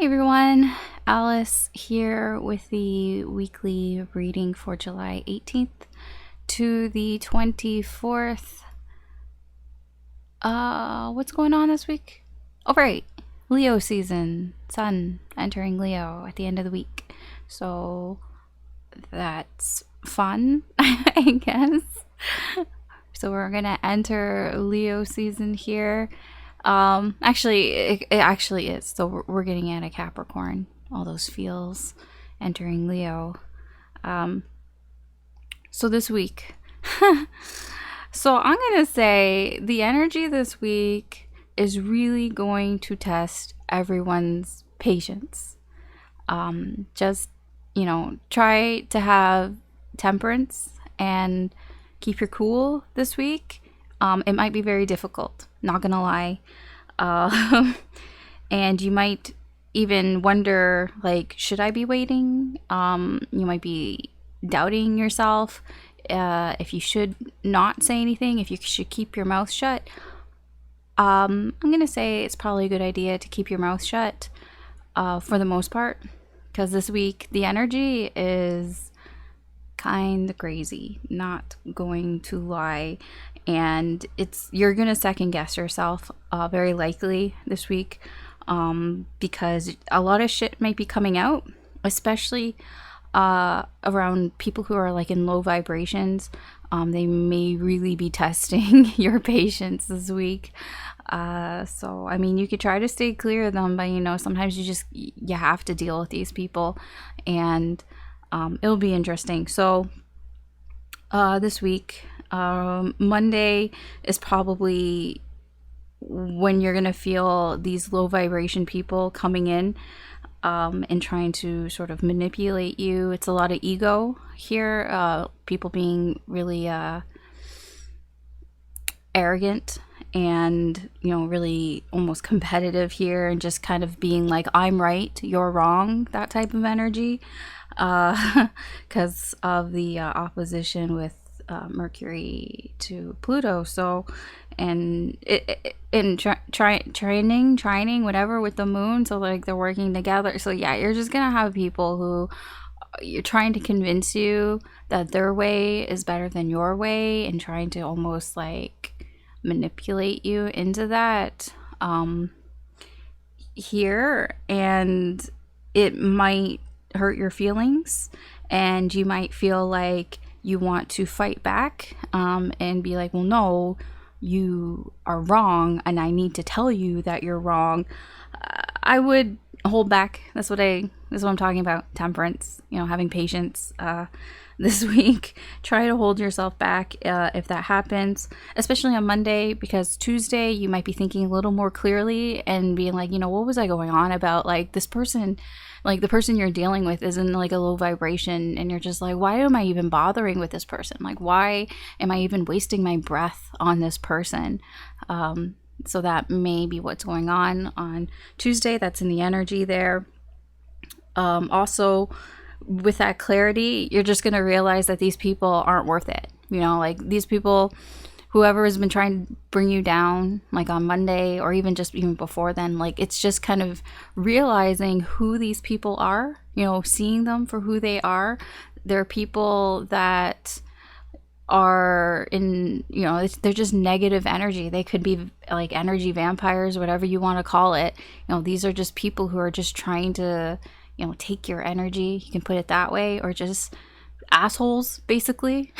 Hi everyone, Alice here with the weekly reading for July 18th to the 24th. What's going on this week? Oh right, Leo season, Sun entering Leo at the end of the week. So that's fun, I guess. So we're gonna enter Leo season here. Actually, it actually is. So we're getting at a Capricorn. All those feels entering Leo. So this week. So I'm going to say the energy this week is really going to test everyone's patience. Just, try to have temperance and keep your cool this week. It might be very difficult, not gonna lie. And you might even wonder, like, should I be waiting? You might be doubting yourself if you should not say anything, if you should keep your mouth shut. I'm gonna say it's probably a good idea to keep your mouth shut for the most part, because this week the energy is kind of crazy, not going to lie. And you're gonna second guess yourself very likely this week, because a lot of shit might be coming out, especially around people who are like in low vibrations. They may really be testing your patience this week. So I mean, you could try to stay clear of them, but sometimes you have to deal with these people, and it'll be interesting. So this week, Monday is probably when you're gonna feel these low vibration people coming in and trying to sort of manipulate you. It's a lot of ego here, people being really arrogant and really almost competitive here, and just kind of being like, I'm right, you're wrong, that type of energy, because of the opposition with Mercury to Pluto. So, and trining whatever with the moon, so like they're working together. So yeah, you're just gonna have people who you're trying to convince you that their way is better than your way, and trying to almost like manipulate you into that here. And it might hurt your feelings, and you might feel like you want to fight back and be like, well, no, you are wrong, and I need to tell you that you're wrong. I would hold back. That's what I'm talking about. Temperance, having patience this week. Try to hold yourself back if that happens, especially on Monday, because Tuesday you might be thinking a little more clearly and being like, what was I going on about? Like, this person, like the person you're dealing with is in like a low vibration, and you're just like, why am I even bothering with this person? Like, why am I even wasting my breath on this person? So that may be what's going on Tuesday. That's in the energy there. Also, with that clarity, you're just going to realize that these people aren't worth it. Like these people, whoever has been trying to bring you down, like on Monday or even before then, like it's just kind of realizing who these people are, seeing them for who they are. They're people that are in, they're just negative energy. They could be like energy vampires, whatever you want to call it. These are just people who are just trying to take your energy, you can put it that way, or just assholes, basically.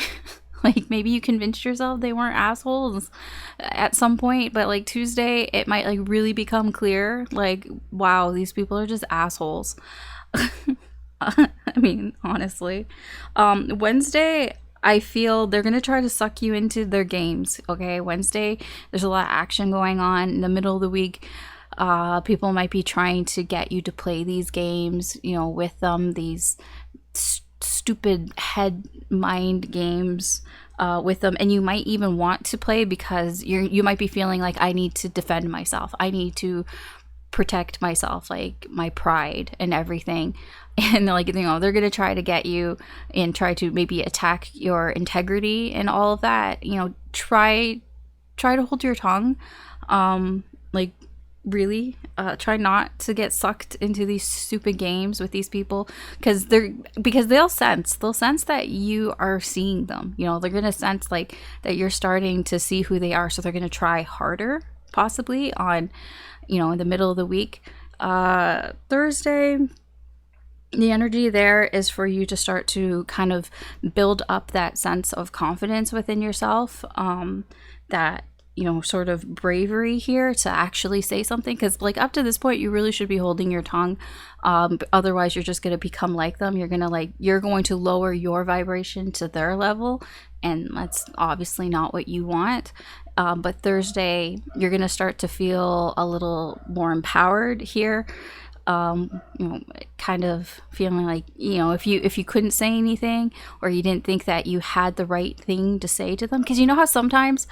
Like, maybe you convinced yourself they weren't assholes at some point, but like Tuesday, it might like really become clear, like, wow, these people are just assholes. I mean, honestly. Wednesday, I feel they're going to try to suck you into their games, okay? Wednesday, there's a lot of action going on in the middle of the week. People might be trying to get you to play these games, with them, these stupid head mind games with them. And you might even want to play because you might be feeling like, I need to defend myself. I need to protect myself, like my pride and everything. And like, they're going to try to get you and try to maybe attack your integrity and all of that. Try to hold your tongue. Like, really try not to get sucked into these stupid games with these people, because they'll sense that you are seeing them. You know, they're gonna sense like that you're starting to see who they are, so they're gonna try harder, possibly on, you know, in the middle of the week. Thursday, the energy there is for you to start to kind of build up that sense of confidence within yourself, that, you know, sort of bravery here to actually say something, because like up to this point you really should be holding your tongue. Otherwise you're just going to become like them. You're going to lower your vibration to their level, and that's obviously not what you want. But Thursday you're going to start to feel a little more empowered here. You know, kind of feeling like, you know, if you couldn't say anything, or you didn't think that you had the right thing to say to them, because you know how sometimes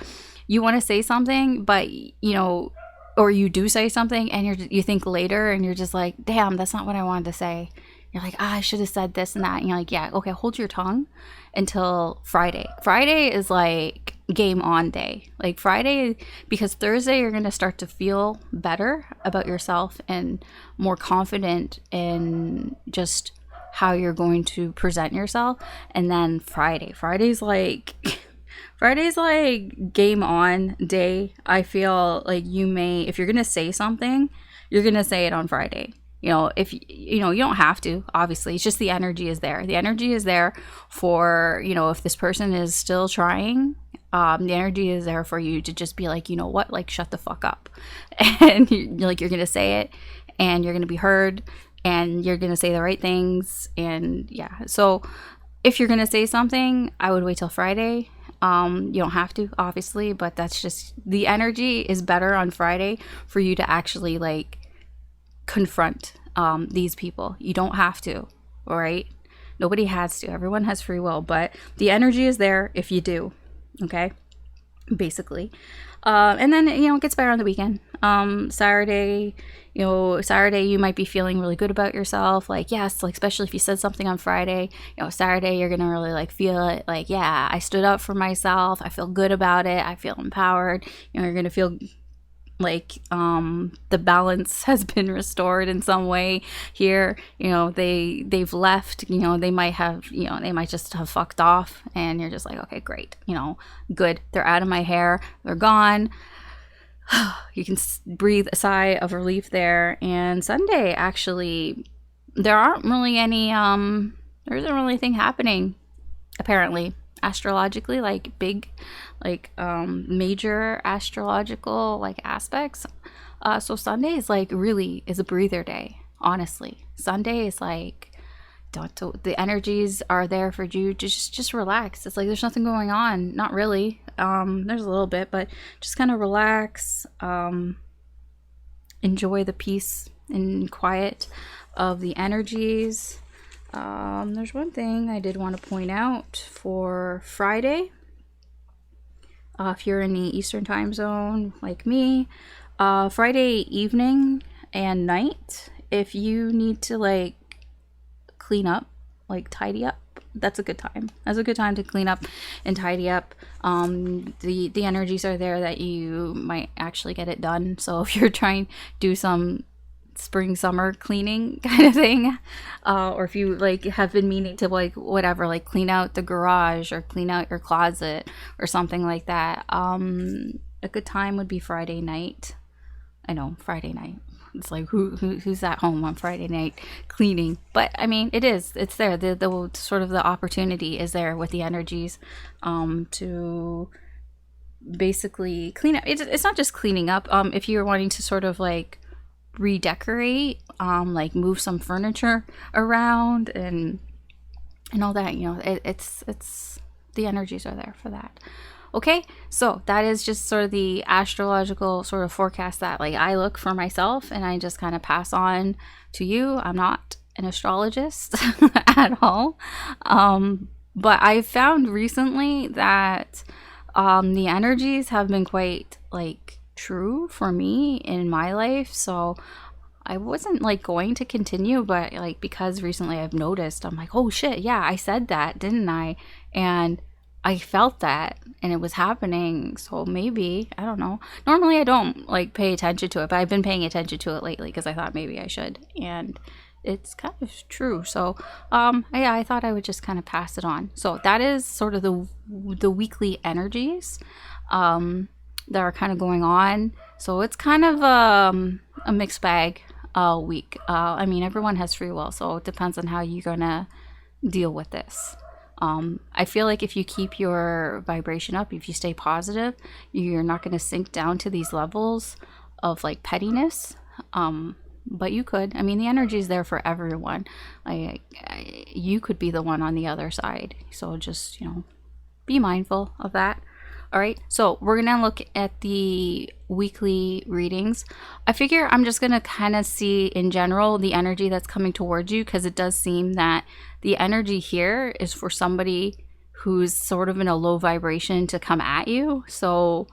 you want to say something, but you know, or you do say something and you think later and you're just like, damn, that's not what I wanted to say. You're like, I should have said this and that, and you're like, yeah, okay, hold your tongue until Friday. Friday is like game on day. Like Friday, because Thursday you're going to start to feel better about yourself and more confident in just how you're going to present yourself. And then Friday's like game on day. I feel like if you're going to say something, you're going to say it on Friday. You know, if you know, you don't have to, obviously. It's just the energy is there. The energy is there for, you know, if this person is still trying, the energy is there for you to just be like, you know what, like, shut the fuck up. And you're going to say it, and you're going to be heard, and you're going to say the right things. And yeah, so if you're going to say something, I would wait till Friday. You don't have to, obviously, but that's just, the energy is better on Friday for you to actually like confront these people. You don't have to, all right? Nobody has to. Everyone has free will, but the energy is there if you do, okay? Basically. And then, you know, it gets better on the weekend. Saturday you might be feeling really good about yourself. Like, yes, like, especially if you said something on Friday, you know, Saturday, you're going to really like feel it. Like, yeah, I stood up for myself. I feel good about it. I feel empowered. You know, you're going to feel like the balance has been restored in some way here. You know, they've left. You know, they might just have fucked off, and you're just like, okay, great, you know, good, they're out of my hair, they're gone. You can breathe a sigh of relief there. And Sunday, actually, there isn't really anything happening, apparently, astrologically, like big, like major astrological like aspects. So Sunday is like really is a breather day. Honestly, Sunday is like, the energies are there for you to just relax. It's like there's nothing going on. Not really. There's a little bit, but just kind of relax. Enjoy the peace and quiet of the energies. There's one thing I did want to point out for Friday. If you're in the Eastern time zone like me, Friday evening and night, if you need to like clean up, like tidy up, that's a good time. That's a good time to clean up and tidy up. The energies are there that you might actually get it done. So if you're trying to do some spring summer cleaning kind of thing, or if you like have been meaning to like whatever, like clean out the garage or clean out your closet or something like that, a good time would be Friday night. I know, Friday night, it's like who's at home on Friday night cleaning? But I mean, it's there. The sort of the opportunity is there with the energies to basically clean up. It's not just cleaning up. If you're wanting to sort of like redecorate, like move some furniture around and all that, you know, it's the energies are there for that. Okay, so that is just sort of the astrological sort of forecast that like I look for myself, and I just kind of pass on to you. I'm not an astrologist at all, but I found recently that the energies have been quite like true for me in my life. So I wasn't like going to continue, but like because recently I've noticed, I'm like, oh shit, yeah, I said that, didn't I? And I felt that and it was happening. So maybe, I don't know. Normally I don't like pay attention to it, but I've been paying attention to it lately because I thought maybe I should. And it's kind of true. So yeah, I thought I would just kind of pass it on. So that is sort of the weekly energies that are kind of going on. So it's kind of a mixed bag week. I mean, everyone has free will, so it depends on how you're gonna deal with this. I feel like if you keep your vibration up, if you stay positive, you're not going to sink down to these levels of like pettiness. But you could. I mean, the energy is there for everyone. You could be the one on the other side. So just, be mindful of that. All right, so we're going to look at the weekly readings. I figure I'm just going to kind of see in general the energy that's coming towards you, because it does seem that the energy here is for somebody who's sort of in a low vibration to come at you. So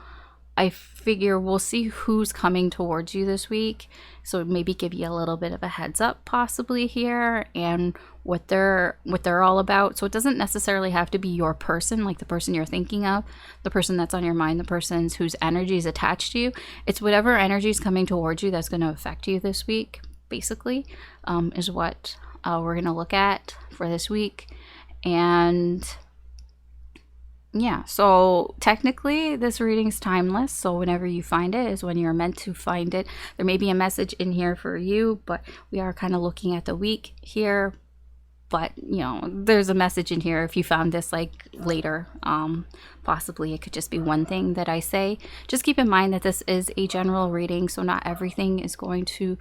I figure we'll see who's coming towards you this week. So maybe give you a little bit of a heads up possibly here and what they're all about. So it doesn't necessarily have to be your person, like the person you're thinking of, the person that's on your mind, the person whose energy is attached to you. It's whatever energy is coming towards you that's going to affect you this week, basically, is what we're going to look at for this week. And yeah, so technically this reading's timeless, so whenever you find it is when you're meant to find it. There may be a message in here for you, but we are kind of looking at the week here. But there's a message in here if you found this like later. Possibly it could just be one thing that I say. Just keep in mind that this is a general reading, so not everything is going to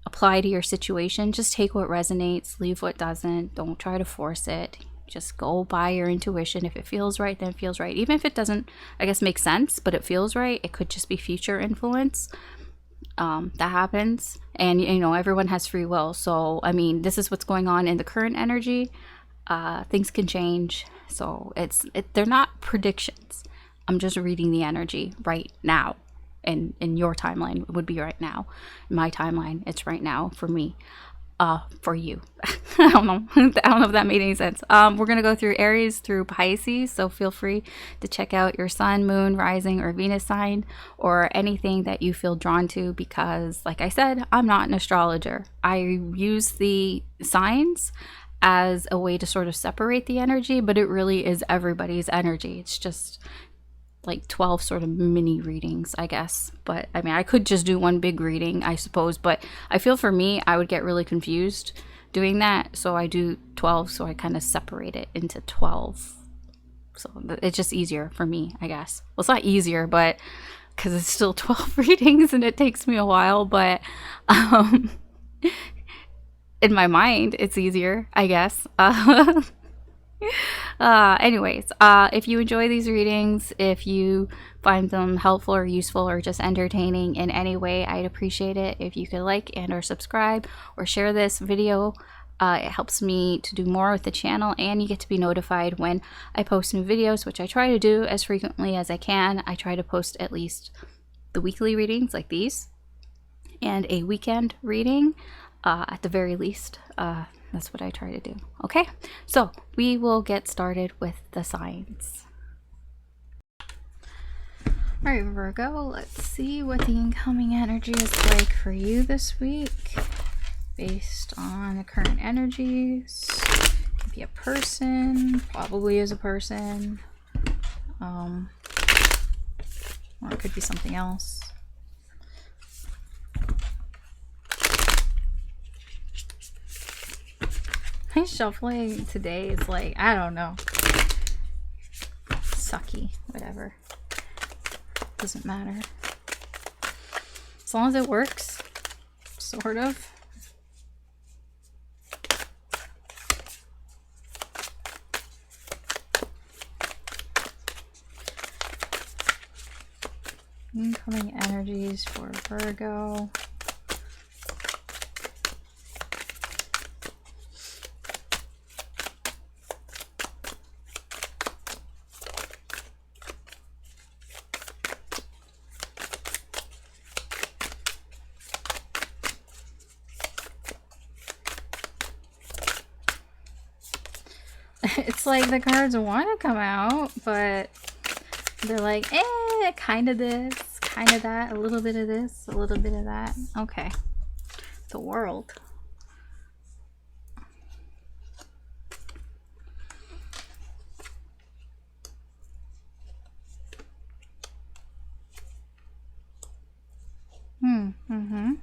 apply to your situation. Just take what resonates, leave what doesn't. Don't try to force it. Just go by your intuition. If it feels right, then it feels right. Even if it doesn't, I guess, make sense, but it feels right, it could just be future influence. That happens. And, everyone has free will. So, I mean, this is what's going on in the current energy. Things can change. So they're not predictions. I'm just reading the energy right now. And in your timeline, it would be right now. In my timeline, it's right now for me. For you. I don't know if that made any sense. We're going to go through Aries through Pisces, so feel free to check out your sun, moon, rising, or Venus sign, or anything that you feel drawn to, because like I said, I'm not an astrologer. I use the signs as a way to sort of separate the energy, but it really is everybody's energy. It's just like 12 sort of mini readings, I guess. But I mean, I could just do one big reading, I suppose, but I feel for me, I would get really confused doing that. So I do 12, so I kind of separate it into 12. So it's just easier for me, I guess. Well, it's not easier, but because it's still 12 readings and it takes me a while, but in my mind, it's easier, I guess. Anyways, if you enjoy these readings, if you find them helpful or useful or just entertaining in any way, I'd appreciate it if you could like and or subscribe or share this video. It helps me to do more with the channel, and you get to be notified when I post new videos, which I try to do as frequently as I can. I try to post at least the weekly readings like these and a weekend reading at the very least. That's what I try to do. Okay, so we will get started with the signs. All right, Virgo, let's see what the incoming energy is like for you this week based on the current energies. It could be a person, probably is a person, or it could be something else. My shuffling today is like, I don't know, sucky, whatever, doesn't matter, as long as it works, sort of. Incoming energies for Virgo. It's like the cards want to come out, but they're like, kind of this, kind of that, a little bit of this, a little bit of that. Okay. The World. Mm-hmm.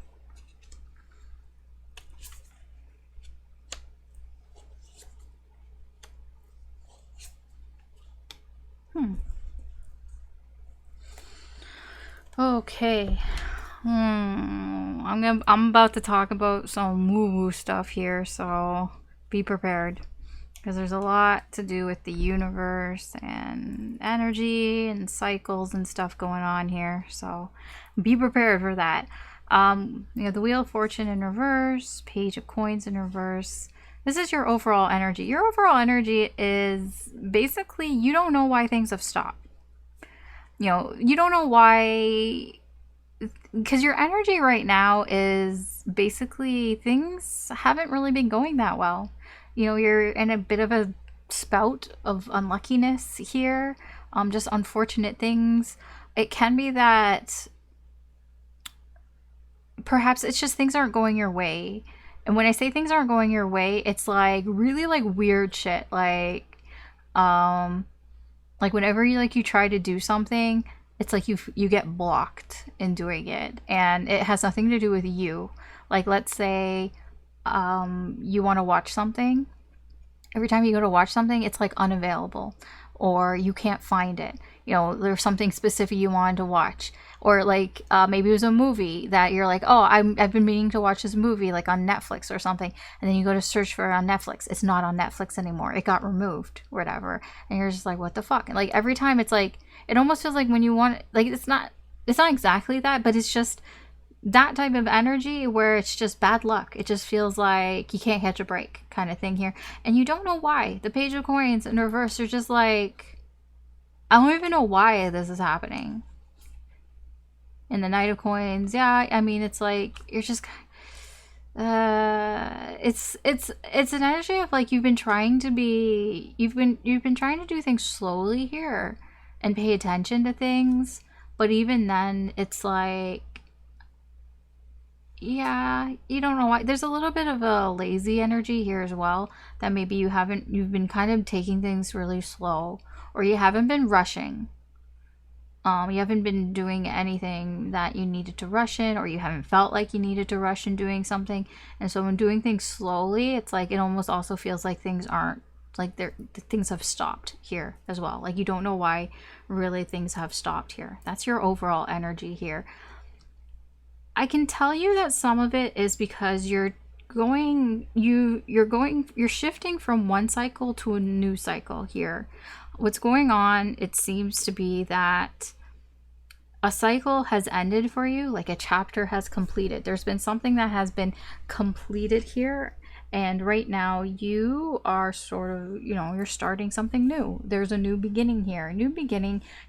Okay. I'm about to talk about some woo-woo stuff here, so be prepared. Because there's a lot to do with the universe and energy and cycles and stuff going on here. So be prepared for that. The Wheel of Fortune in reverse, Page of Coins in reverse. This is your overall energy. Your overall energy is basically you don't know why things have stopped. You don't know why, because your energy right now is basically things haven't really been going that well. You're in a bit of a spout of unluckiness here, just unfortunate things. It can be that perhaps it's just things aren't going your way. And when I say things aren't going your way, it's like really like weird shit. Like whenever you try to do something, it's like you get blocked in doing it, and it has nothing to do with you. Like let's say you want to watch something. Every time you go to watch something, it's like unavailable, or you can't find it. There's something specific you wanted to watch, or like maybe it was a movie that you're like, oh, I've been meaning to watch this movie like on Netflix or something, and then you go to search for it on Netflix. It's not on Netflix anymore. It got removed, whatever, and you're just like, what the fuck? And like every time, it's like it almost feels like when you want, like it's not exactly that, but it's just that type of energy where it's just bad luck. It just feels like you can't catch a break kind of thing here, and you don't know why. The Page of Coins in reverse are just like, I don't even know why this is happening. And the Knight of Coins, yeah, I mean, it's like you're just it's an energy of like you've been trying to do things slowly here and pay attention to things, but even then it's like, yeah, you don't know why. There's a little bit of a lazy energy here as well, that maybe you've been kind of taking things really slow, or you haven't been rushing. You haven't been doing anything that you needed to rush in, or you haven't felt like you needed to rush in doing something. And so when doing things slowly, it's like it almost also feels like things aren't like things have stopped here as well. Like you don't know why really things have stopped here. That's your overall energy here. I can tell you that some of it is because you're shifting from one cycle to a new cycle here. What's going on, it seems to be that a cycle has ended for you, like a chapter has completed. There's been something that has been completed here, and right now you are sort of, you're starting something new. There's a new beginning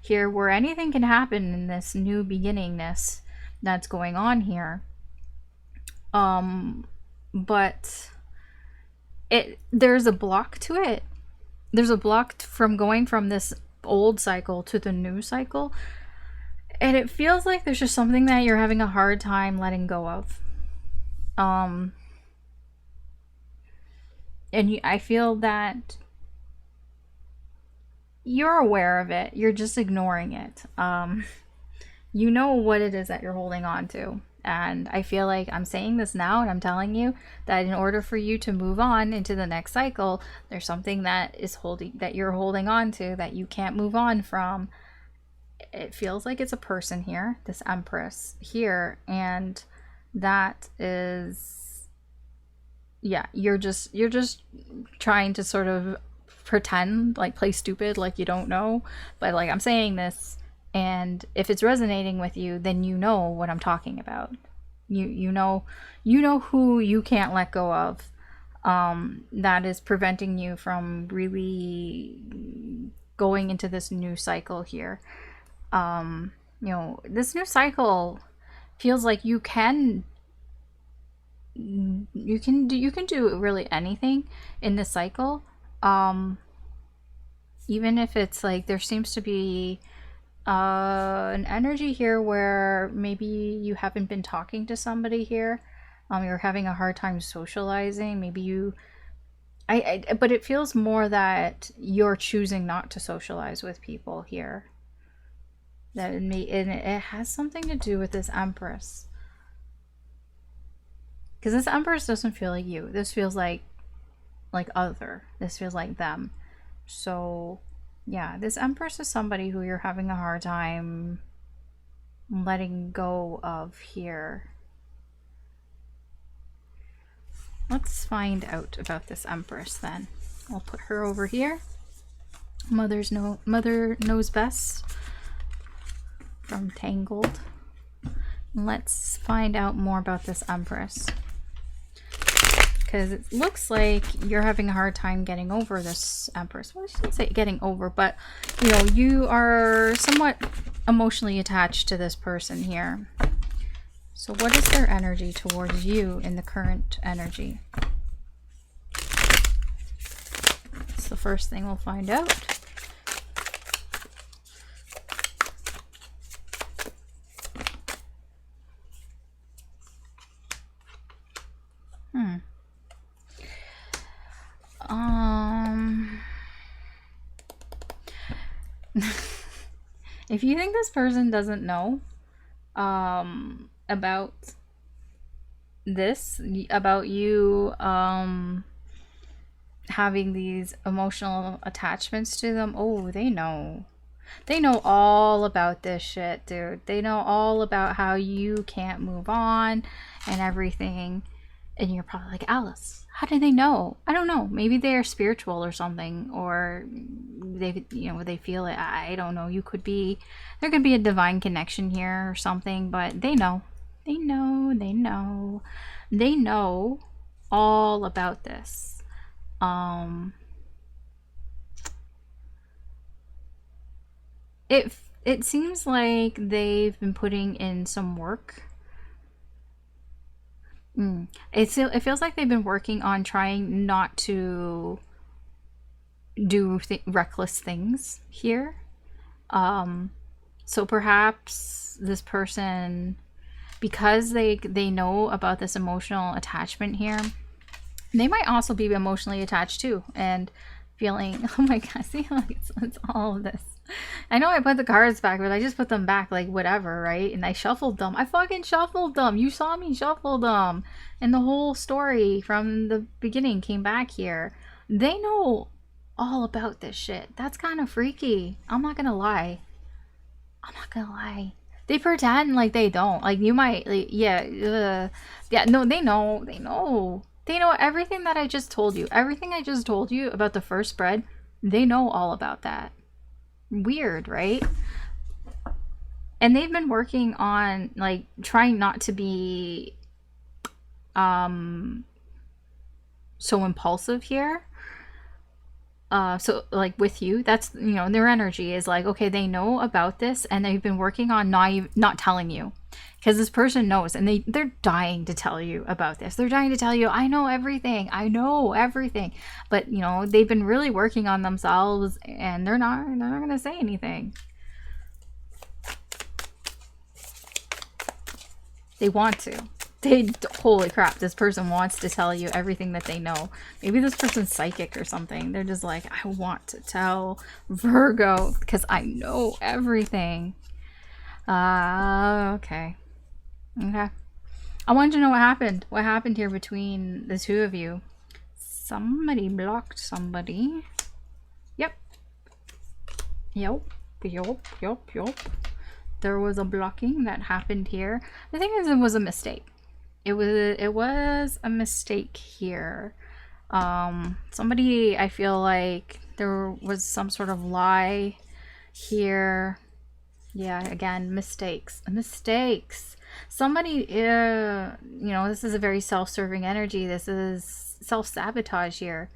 here where anything can happen in this new beginningness that's going on here. But there's a block to it. There's a block from going from this old cycle to the new cycle. And it feels like there's just something that you're having a hard time letting go of. And I feel that you're aware of it. You're just ignoring it. You know what it is that you're holding on to. And I feel like I'm saying this now, and I'm telling you that in order for you to move on into the next cycle, there's something that you're holding on to that you can't move on from. It feels like it's a person here, this Empress here, and that is, yeah, you're just trying to sort of pretend, like play stupid, like you don't know. But like I'm saying this, and if it's resonating with you, then you know what I'm talking about. You know who you can't let go of, that is preventing you from really going into this new cycle here. This new cycle feels like you can do really anything in this cycle, Even if it's like there seems to be an energy here where maybe you haven't been talking to somebody here. You're having a hard time socializing. Maybe you, but it feels more that you're choosing not to socialize with people here. That it may, and it has something to do with this Empress. Because this Empress doesn't feel like you. This feels like other. This feels like them. So, yeah, this Empress is somebody who you're having a hard time letting go of here. Let's find out about this Empress then. I'll put her over here. Mother knows best from Tangled. Let's find out more about this Empress. Because it looks like you're having a hard time getting over this Empress. Well, I shouldn't say getting over, but you know, you are somewhat emotionally attached to this person here. So what is their energy towards you in the current energy? That's the first thing we'll find out. If you think this person doesn't know about this, about you having these emotional attachments to them, oh, they know. They know all about this shit, dude. They know all about how you can't move on and everything. And you're probably like, Alice, how do they know? I don't know. Maybe they're spiritual or something, or they, you know, they feel it. I don't know. You could be, there could be a divine connection here or something, but they know. They know. They know. They know all about this. It seems like they've been putting in some work. It feels like they've been working on trying not to do reckless things here. So perhaps this person, because they know about this emotional attachment here, they might also be emotionally attached too, and feeling, oh my god, see, like it's all of this. I know I put the cards back, but I just put them back like whatever, right? And I shuffled them. I fucking shuffled them. You saw me shuffle them. And the whole story from the beginning came back here. They know all about this shit. That's kind of freaky. I'm not gonna lie. I'm not gonna lie. They pretend like they don't. Like you might, like, yeah, no, they know. They know. They know everything that I just told you. Everything I just told you about the first spread, they know all about that. Weird, right? And they've been working on like trying not to be so impulsive here. So like with you, that's, you know, their energy is like, okay, they know about this and they've been working on not telling you, because this person knows, and they're dying to tell you about this. They're dying to tell you, I know everything, but you know, they've been really working on themselves, and they're not gonna say anything. They want to. Holy crap, this person wants to tell you everything that they know. Maybe this person's psychic or something. They're just like, I want to tell Virgo because I know everything. Okay. I wanted to know what happened. What happened here between the two of you? Somebody blocked somebody. Yep. There was a blocking that happened here. The thing is, it was a mistake. It was a mistake here. Somebody, I feel like there was some sort of lie here. Yeah, again, mistakes. Somebody, you know, this is a very self-serving energy. This is self-sabotage here.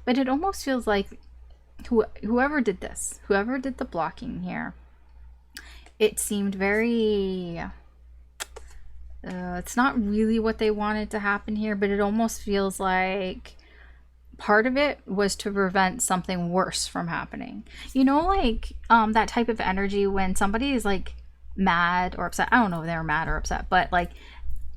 But it almost feels like whoever did this, whoever did the blocking here, it seemed very It's not really what they wanted to happen here, but it almost feels like part of it was to prevent something worse from happening. You know, like that type of energy when somebody is like mad or upset. I don't know if they're mad or upset, but like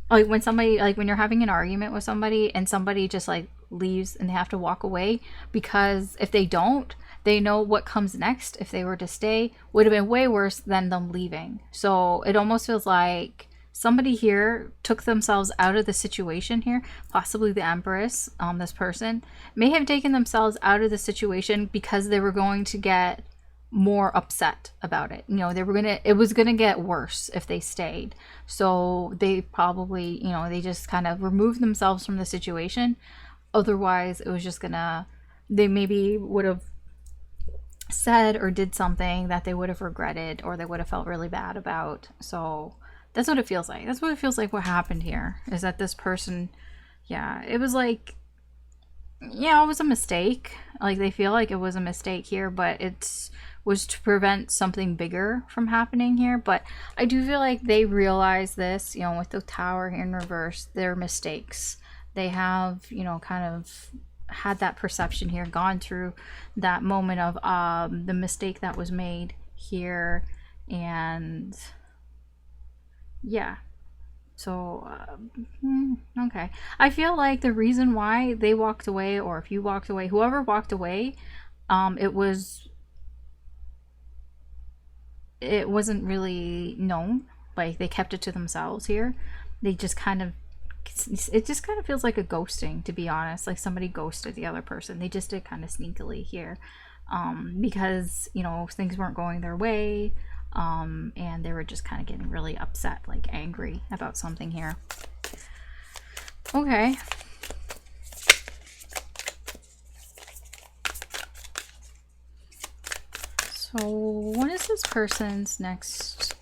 when somebody, like when you're having an argument with somebody and somebody just like leaves and they have to walk away, because if they don't, they know what comes next. If they were to stay, would have been way worse than them leaving. So it almost feels like somebody here took themselves out of the situation here. Possibly the Empress, this person may have taken themselves out of the situation because they were going to get more upset about it. You know, it was gonna get worse if they stayed. So they probably, you know, they just kind of removed themselves from the situation. Otherwise, it was just they maybe would have said or did something that they would have regretted or they would have felt really bad about. So that's what it feels like. That's what it feels like what happened here is that this person, yeah, it was like, yeah, it was a mistake. Like they feel like it was a mistake here, but it was to prevent something bigger from happening here. But I do feel like they realize this, you know, with the Tower in reverse, their mistakes. They have, you know, kind of had that perception here, gone through that moment of the mistake that was made here, and yeah. So okay, I feel like the reason why they walked away, or if you walked away, whoever walked away, it wasn't really known. Like they kept it to themselves here. They just kind of, it just kind of feels like a ghosting, to be honest. Like somebody ghosted the other person. They just did kind of sneakily here, because you know things weren't going their way, and they were just kind of getting really upset, like angry about something here. Okay. So what is this person's next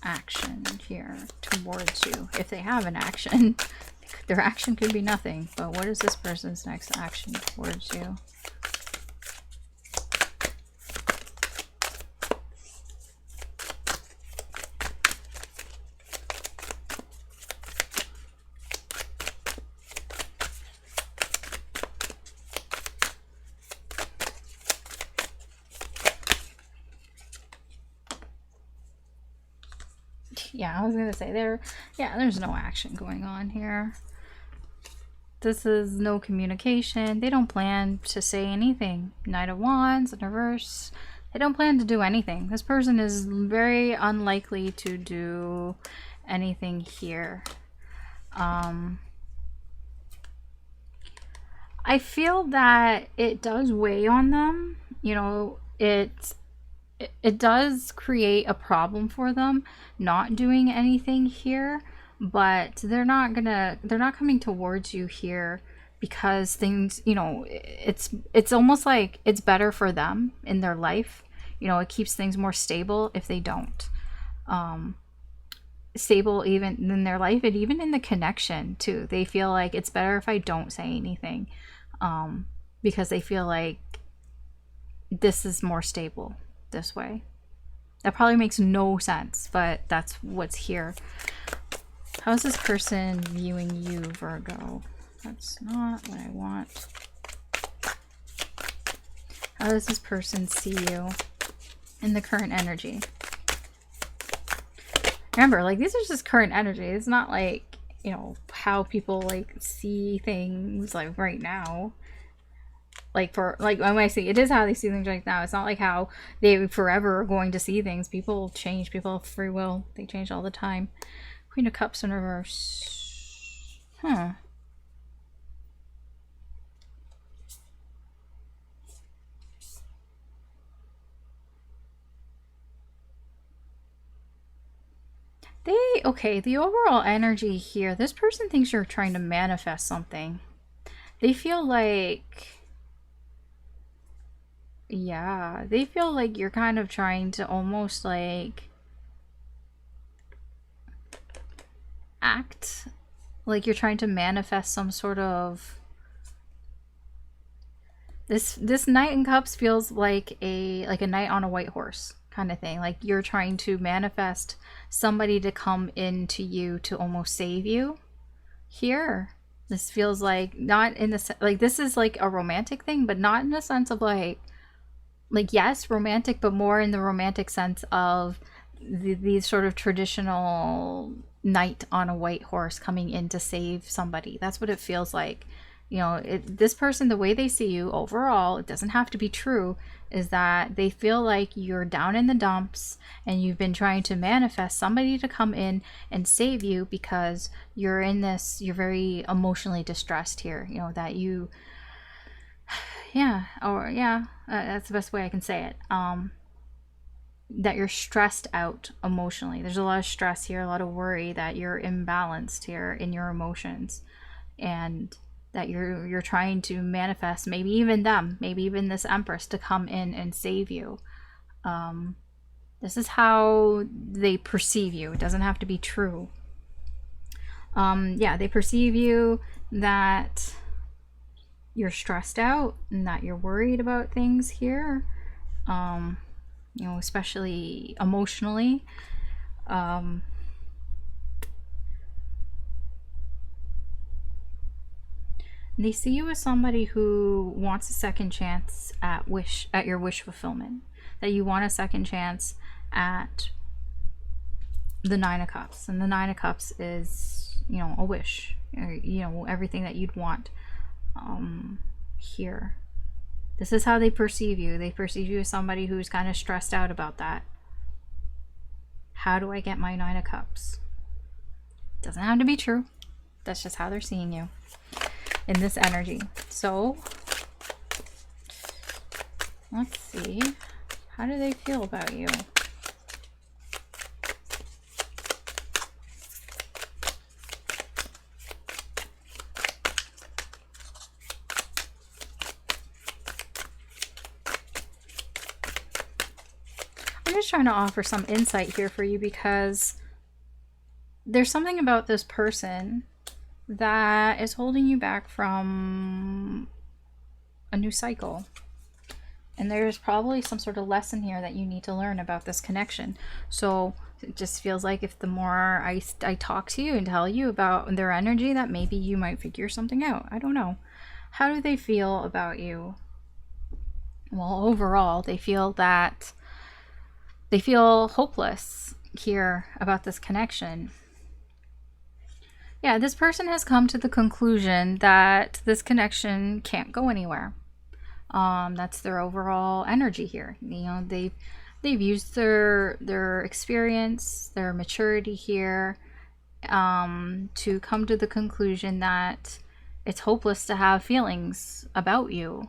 action here towards you? If they have an action, their action could be nothing, but what is this person's next action towards you? Yeah, I was gonna say there's no action going on here. This is no communication. They don't plan to say anything. Knight of Wands in reverse. They don't plan to do anything. This person is very unlikely to do anything here. I feel that it does weigh on them. You know, it does create a problem for them not doing anything here, but they're not coming towards you here because things, you know, it's almost like it's better for them in their life. You know, it keeps things more stable if they don't. Stable even in their life and even in the connection too. They feel like it's better if I don't say anything, because they feel like this is more stable this way. That probably makes no sense, but that's what's here. How is this person viewing you, Virgo? That's not what I want. How does this person see you in the current energy? Remember, like, these are just current energy. It's not like, you know, how people like see things like right now. Like for like when I say it is how they see things right now. It's not like how they forever are going to see things. People change. People have free will. They change all the time. Queen of Cups in reverse. Huh. Okay, the overall energy here, this person thinks you're trying to manifest something. They feel like, yeah, they feel like you're kind of trying to almost like act like you're trying to manifest some sort of, this Knight in Cups feels like a knight on a white horse. kind of thing. Like you're trying to manifest somebody to come into you to almost save you here. This feels like not in the like this is like a romantic thing, but not in the sense of like yes, romantic, but more in the romantic sense of these sort of traditional knight on a white horse coming in to save somebody. That's what it feels like. You know, this person, the way they see you overall, it doesn't have to be true, is that they feel like you're down in the dumps and you've been trying to manifest somebody to come in and save you because you're in this, you're very emotionally distressed here. You know, that you, that's the best way I can say it. That you're stressed out emotionally. There's a lot of stress here, a lot of worry that you're imbalanced here in your emotions, and that you're trying to manifest maybe even them, maybe even this Empress to come in and save you. This is how they perceive you. It doesn't have to be true. They perceive you that you're stressed out and that you're worried about things here. You know, especially emotionally. They see you as somebody who wants a second chance at your wish fulfillment. That you want a second chance at the Nine of Cups. And the Nine of Cups is, you know, a wish. Or, you know, everything that you'd want here. This is how they perceive you. They perceive you as somebody who's kind of stressed out about that. How do I get my Nine of Cups? Doesn't have to be true. That's just how they're seeing you in this energy. So, let's see. How do they feel about you? I'm just trying to offer some insight here for you because there's something about this person that is holding you back from a new cycle. And there's probably some sort of lesson here that you need to learn about this connection. So it just feels like if the more I talk to you and tell you about their energy, that maybe you might figure something out. I don't know. How do they feel about you? Well, overall, they feel hopeless here about this connection. Yeah, this person has come to the conclusion that this connection can't go anywhere. That's their overall energy here. You know, they've used their experience, their maturity here, to come to the conclusion that it's hopeless to have feelings about you,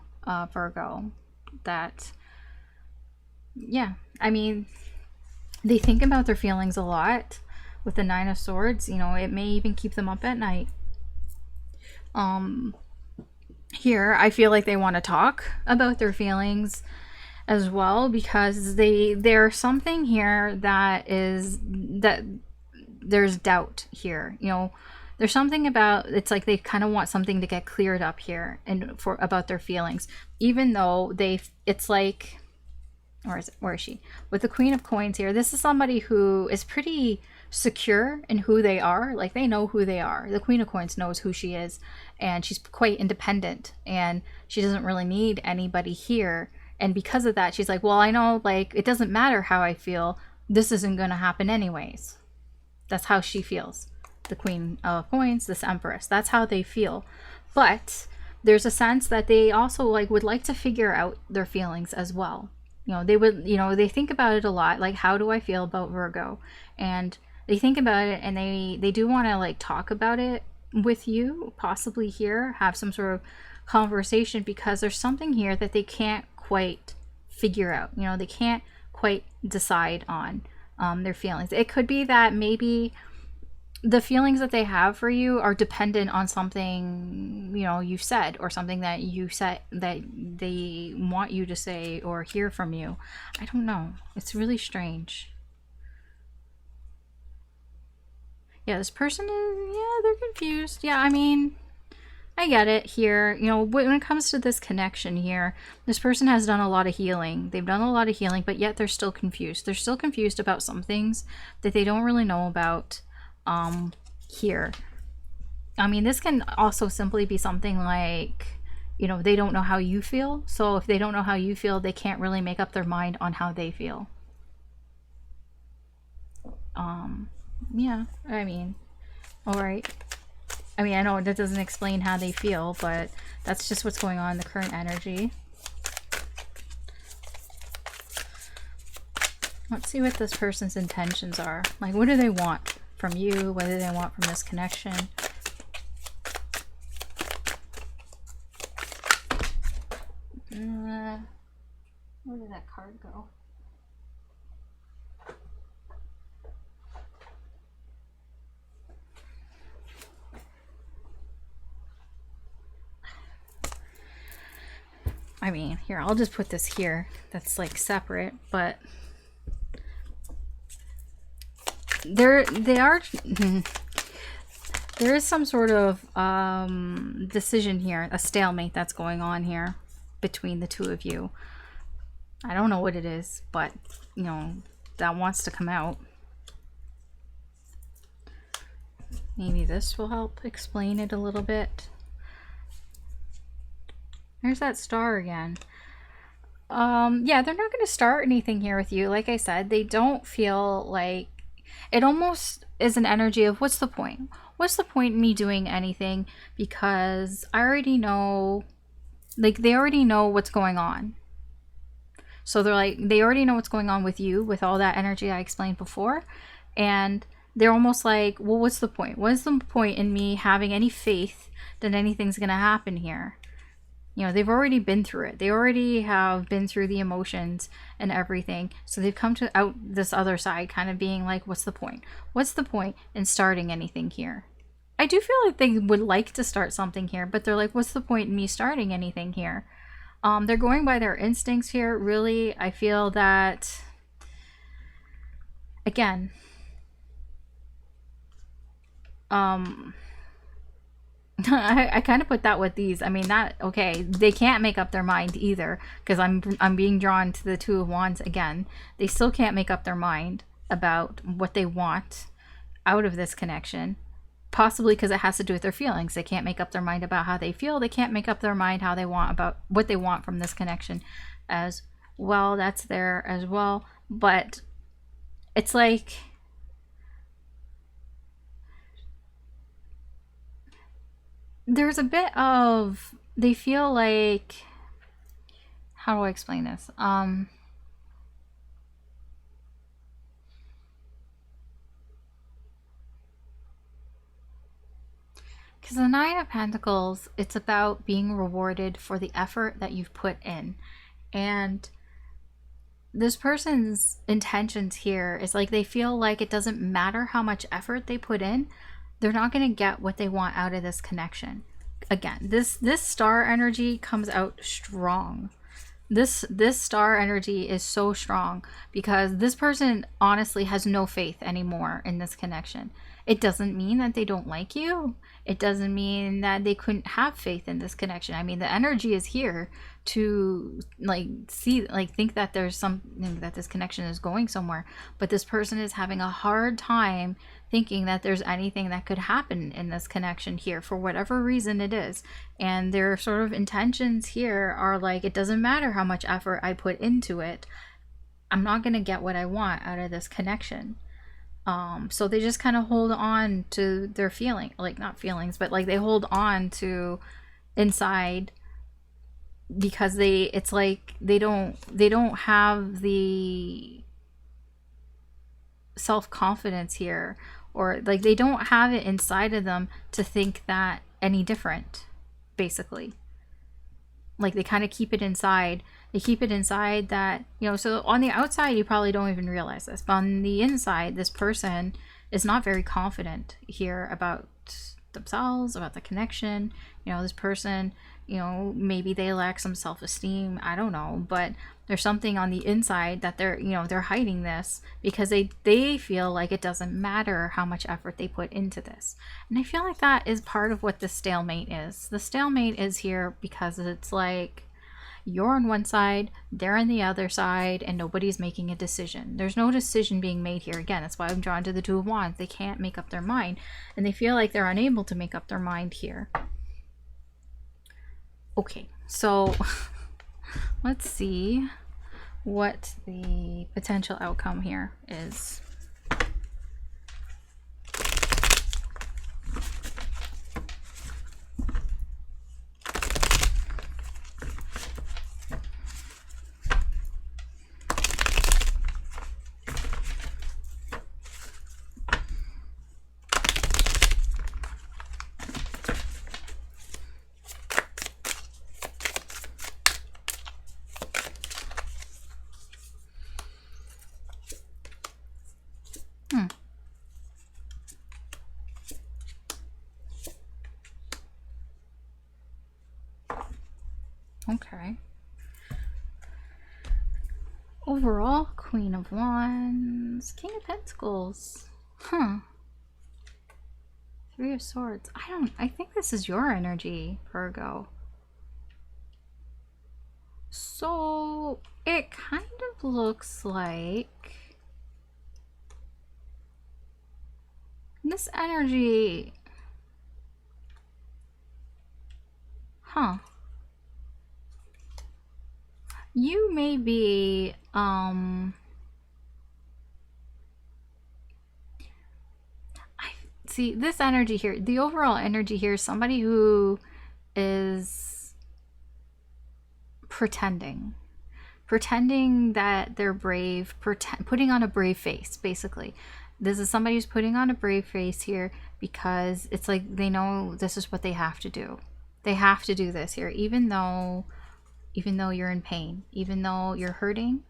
Virgo. That, yeah, I mean, they think about their feelings a lot. With the Nine of Swords, you know, it may even keep them up at night. Here, I feel like they want to talk about their feelings as well, because there's something here that there's doubt here. You know, there's something about, it's like they kind of want something to get cleared up here and about their feelings, even though it's like, where is she? With the Queen of Coins here, this is somebody who is pretty secure in who they are. Like, they know who they are. The Queen of Coins knows who she is, and she's quite independent, and she doesn't really need anybody here. And because of that, she's like, well, I know, like, it doesn't matter how I feel, this isn't going to happen anyways. That's how she feels. The Queen of Coins, this Empress, that's how they feel. But there's a sense that they also would like to figure out their feelings as well. You know, they think about it a lot, like, how do I feel about Virgo? And they think about it, and they do want to talk about it with you, possibly here, have some sort of conversation, because there's something here that they can't quite figure out. You know, they can't quite decide on their feelings. It could be that maybe the feelings that they have for you are dependent on something, you know, you've said, or something that you said that they want you to say or hear from you. I don't know. It's really strange. Yeah, this person is, they're confused. Yeah, I mean, I get it here. You know, when it comes to this connection here, this person has done a lot of healing. They've done a lot of healing, but yet they're still confused. They're still confused about some things that they don't really know about here. I mean, this can also simply be something like, you know, they don't know how you feel. So if they don't know how you feel, they can't really make up their mind on how they feel. Yeah, I mean, all right. I mean, I know that doesn't explain how they feel, but that's just what's going on in the current energy. Let's see what this person's intentions are. Like, what do they want from you? What do they want from this connection? Where did that card go? I mean, here, I'll just put this here. That's like separate, but there is some sort of decision here, a stalemate that's going on here between the two of you. I don't know what it is, but you know, that wants to come out. Maybe this will help explain it a little bit. There's that star again. Yeah, they're not going to start anything here with you. Like I said, they don't feel like... It almost is an energy of, what's the point? What's the point in me doing anything? Because I already know... Like, they already know what's going on. So they're like, they already know what's going on with you, with all that energy I explained before. And they're almost like, well, what's the point? What is the point in me having any faith that anything's going to happen here? You know, they've already been through it. They already have been through the emotions and everything. So they've come to out this other side, kind of being like, what's the point? What's the point in starting anything here? I do feel like they would like to start something here, but they're like, what's the point in me starting anything here? They're going by their instincts here. Really, I feel that, again, I kind of put that with these. I mean, that, okay, they can't make up their mind either, because I'm being drawn to the Two of Wands again. They still can't make up their mind about what they want out of this connection, possibly because it has to do with their feelings. They can't make up their mind about how they feel. They can't make up their mind how they want about what they want from this connection as well. That's there as well, but it's like, there's a bit of, they feel like, how do I explain this? Because the Nine of Pentacles, it's about being rewarded for the effort that you've put in. And this person's intentions here is like, they feel like it doesn't matter how much effort they put in, they're not going to get what they want out of this connection. Again, this star energy comes out strong. This star energy is so strong because this person honestly has no faith anymore in this connection. It doesn't mean that they don't like you. It doesn't mean that they couldn't have faith in this connection. I mean, the energy is here to like see, like think that there's something, that this connection is going somewhere, but this person is having a hard time thinking that there's anything that could happen in this connection here for whatever reason it is. And their sort of intentions here are like, it doesn't matter how much effort I put into it, I'm not going to get what I want out of this connection. So they just kind of hold on to their feeling, like not feelings, but like they hold on to inside, because it's like they don't have the self-confidence here, or like they don't have it inside of them to think that any different, basically. Like they kind of keep it inside. They keep it inside that, you know, so on the outside you probably don't even realize this, but on the inside this person is not very confident here about themselves, about the connection. You know, this person, you know, maybe they lack some self-esteem, I don't know, but there's something on the inside that they're, you know, they're hiding this because they feel like it doesn't matter how much effort they put into this. And I feel like that is part of what the stalemate is. The stalemate is here because it's like you're on one side, they're on the other side, and nobody's making a decision. There's no decision being made here. Again, that's why I'm drawn to the Two of Wands. They can't make up their mind, and they feel like they're unable to make up their mind here. Okay, so let's see what the potential outcome here is. Okay. Overall, Queen of Wands, King of Pentacles. Huh. Three of Swords. I think this is your energy, Virgo. So it kind of looks like this energy. Huh. You may be, see this energy here, the overall energy here is somebody who is pretending that they're brave, putting on a brave face, basically. This is somebody who's putting on a brave face here because it's like they know this is what they have to do. They have to do this here, even though you're in pain, even though you're hurting,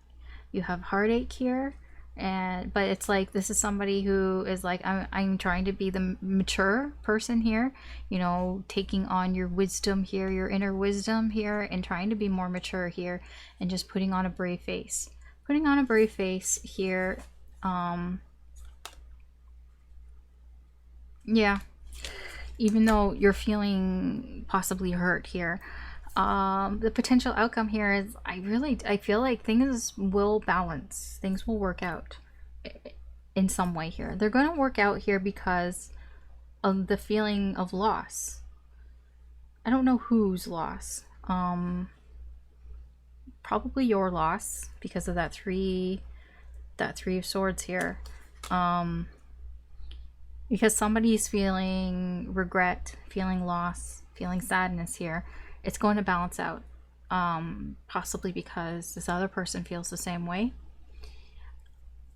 you have heartache here, but it's like this is somebody who is like, I'm trying to be the mature person here, you know, taking on your wisdom here, your inner wisdom here, and trying to be more mature here, and just putting on a brave face. Putting on a brave face here. Yeah. Even though you're feeling possibly hurt here. The potential outcome here is I feel like things will balance. Things will work out in some way here. They're going to work out here because of the feeling of loss. I don't know whose loss. Probably your loss because of that three of Swords here. Because somebody's feeling regret, feeling loss, feeling sadness here. It's going to balance out, possibly because this other person feels the same way.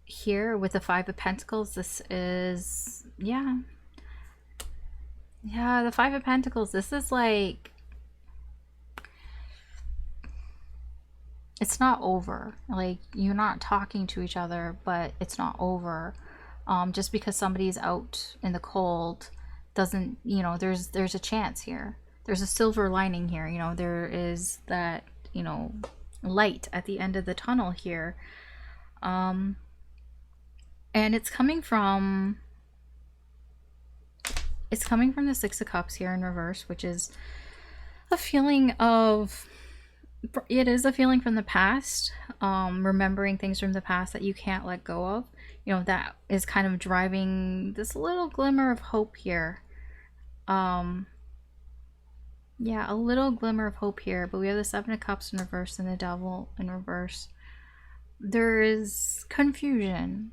Here with the Five of Pentacles, this is, yeah, the Five of Pentacles, this is like, it's not over. Like, you're not talking to each other, but it's not over. Just because somebody's out in the cold doesn't, you know, there's a chance here. There's a silver lining here, you know, there is that, you know, light at the end of the tunnel here. And it's coming from the Six of Cups here in reverse, which is a feeling of, it is a feeling from the past, remembering things from the past that you can't let go of. You know, that is kind of driving this little glimmer of hope here. Yeah, a little glimmer of hope here, but we have the Seven of Cups in reverse and the Devil in reverse. There is confusion.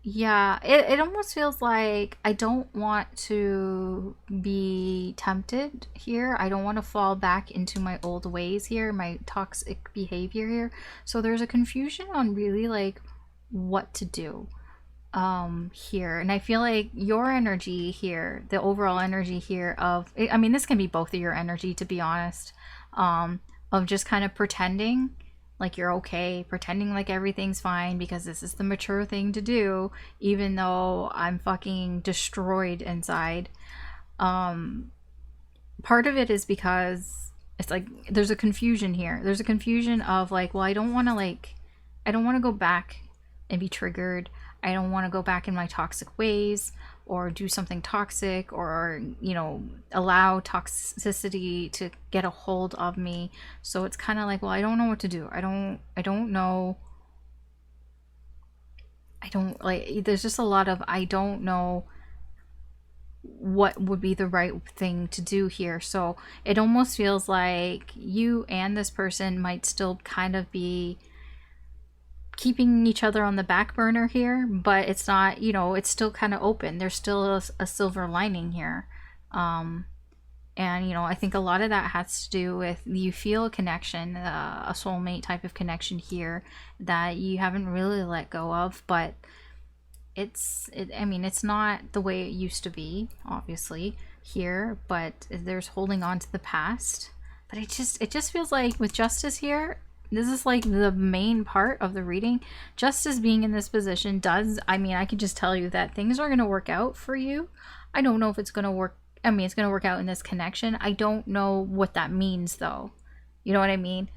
Yeah, it almost feels like I don't want to be tempted here. I don't want to fall back into my old ways here, my toxic behavior here. So there's a confusion on really like what to do here. And I feel like your energy here, the overall energy here of, I mean, this can be both of your energy, to be honest, of just kind of pretending like you're okay, pretending like everything's fine because this is the mature thing to do, even though I'm fucking destroyed inside. Part of it is because it's like there's a confusion here. There's a confusion of like, well, I don't want to go back and be triggered. I don't want to go back in my toxic ways or do something toxic or, you know, allow toxicity to get a hold of me. So it's kind of like, well, I don't know what to do. I don't know. There's just a lot of, I don't know what would be the right thing to do here. So it almost feels like you and this person might still kind of be keeping each other on the back burner here, but it's not, you know, it's still kind of open. There's still a silver lining here. And, you know, I think a lot of that has to do with you feel a connection, a soulmate type of connection here that you haven't really let go of, but I mean, it's not the way it used to be, obviously, here, but there's holding on to the past. But it just feels like with Justice here, this is like the main part of the reading. Justice being in this position does, I mean, I can just tell you that things are going to work out for you. I don't know if it's going to work. I mean, it's going to work out in this connection. I don't know what that means, though. You know what I mean?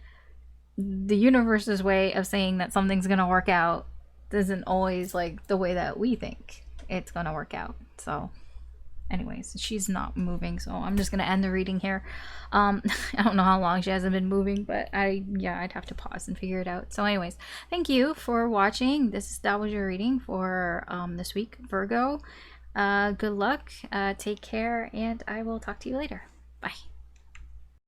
The universe's way of saying that something's going to work out isn't always like the way that we think it's going to work out. So anyways, she's not moving, so I'm just going to end the reading here. I don't know how long she hasn't been moving, but I'd have to pause and figure it out. So anyways, thank you for watching. That was your reading for this week, Virgo. Good luck, take care, and I will talk to you later. Bye.